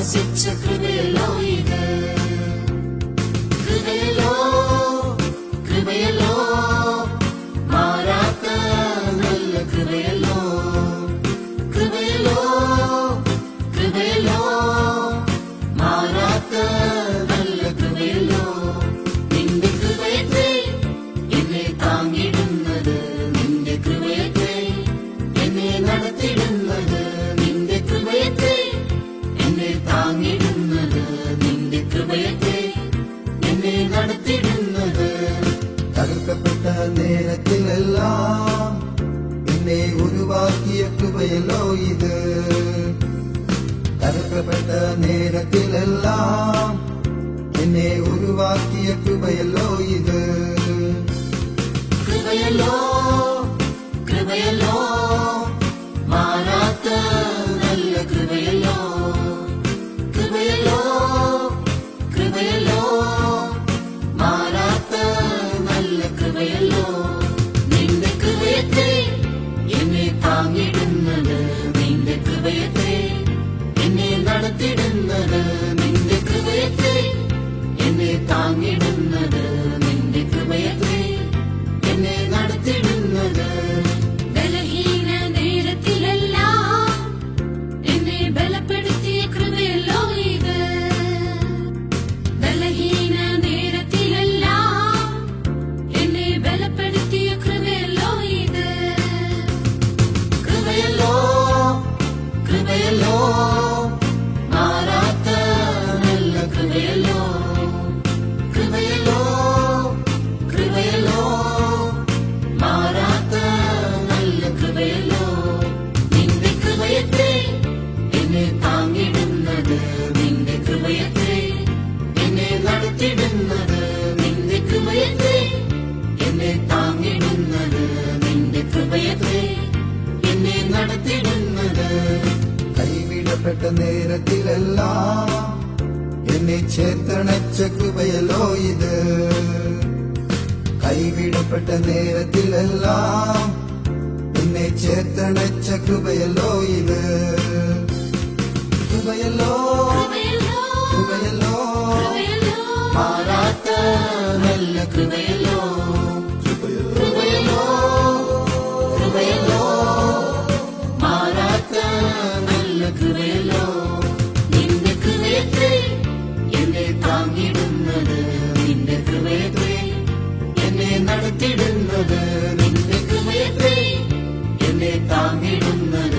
താമസിച്ച കൃപയല്ലോ ഇത്. കൃപയല്ലോ കൃപയല്ലോ മാറാത്ത നല്ല കൃപയല്ലോ. കൃപയല്ലോ കൃപയല്ലോ മാറാത്ത നല്ല കൃപയല്ലോ. നിന്റെ കൃപയത്തെ എന്നെ താങ്ങിടുന്നത്, നിന്റെ കൃപയത്തെ എന്നെ നടത്തിടുന്നത്, നിന്റെ കൃപയത്തെ എന്നെ താങ്ങിടുന്നത്, നിന്റെ കൃപയത്തെ എന്നെ നടത്തിടുന്നത്. തകർക്കപ്പെട്ട നേരത്തിലെല്ലാം എന്നെ ഉരുവാക്കിയ കൃപയല്ലോ ഇത്. തകർക്കപ്പെട്ട നേരത്തിലെല്ലാം എന്നെ ഉരുവാക്കിയ കൃപയല്ലോ ഇത്. കൃപയല്ലോ കൃപയല്ലോ മാറാത്ത നല്ല കൃപയല്ലോ. കൃപയല്ലോ കൃപയല്ലോ മാറാത്ത നല്ല കൃപയല്ലോ. നിന്റെ കൃപയത്തെ എന്നെ താങ്ങിടുന്നത്, നിന്റെ കൃപയത്തെ എന്നെ നടത്തിടുന്നത്, നിന്റെ കൃപയത്തെ എന്നെ താങ്ങിടുന്നത്, നിന്റെ കൃപയത്തെ എന്നെ നടത്തിടുന്നത്. ബലഹീന നേരത്തിലെല്ലാം എന്നെ ബലപ്പെടുത്തിയ കൃപയല്ലോ ഇത്. ബലഹീന നേരത്തിലെല്ലാം എന്നെ ബലപ്പെടുത്തിയ കൃപയല്ലോ ഇത്. കൃപയല്ലോ കൃപയല്ലോ മാറാത്ത നല്ല കൃപയല്ലോ. കൃപയല്ലോ കൃപയല്ലോ മാറാത്ത നല്ല കൃപയല്ലോ. നിന്റെ കൃപയത്തെ എന്നെ താങ്ങിടുന്നത്, നിന്റെ കൃപയത്തെ എന്നെ നടത്തിടുന്നത്, നിന്റെ കൃപയത്തെ എന്നെ താങ്ങിടുന്നത്, നിന്റെ കൃപയത്തെ എന്നെ നടത്തിടുന്നത്. കൈവിടപ്പെട്ട നേരത്തിലെല്ലാം എന്നെ ചേർത്തണച്ച കൃപയല്ലോ ഇത്. കൈവിടപ്പെട്ട നേരത്തിലെല്ലാം എന്നെ ചേർത്തണച്ച കൃപയല്ലോ ഇത്. കൃപയല്ലോ കൃപയല്ലോ മാറാത്ത നല്ല കൃപയല്ലോ. കൃപയല്ലോ കൃപയല്ലോ മാറാത്ത നല്ല കൃപയല്ലോ. നിന്റെ കൃപയത്തെ എന്നെ താങ്ങിടുന്നത്, നിന്റെ കൃപയത്തെ എന്നെ നടത്തിടുന്നത്, നിന്റെ കൃപയത്തെ എന്നെ താങ്ങിടുന്നത്,